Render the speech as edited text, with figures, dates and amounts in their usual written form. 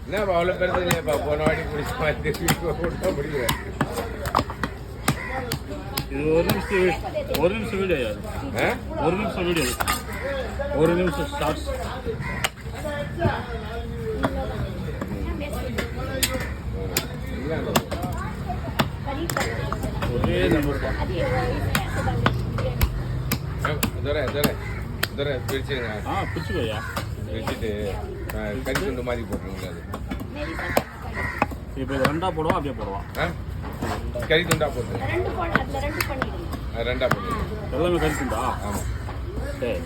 என்னப்பா அவ்வளோ பெருசு இல்லையாப்பா போன வாட்டி பிடிச்ச மாதிரி விட்டா பிடிக்கிறேன். இது ஒரு நிமிஷம் வீடியோ யாரு ஒரு நிமிஷம் வீடியோ ஒரு நிமிஷம் ஷார்ட்ஸ். ஒரே நம்பர் பிரிச்சுங்க. பிடிச்சிக்கோயா பிரிச்சுட்டு கறி துண்டு மாதிரி போட்டுருங்களா? அது இப்போ இது ரெண்டா போடுவா அப்படியே போடுவா? கறி துண்டா போட்டுருங்க. ரெண்டா போட்டுருங்க. எல்லாமே கறி துண்டா? ஆமாம். சரி.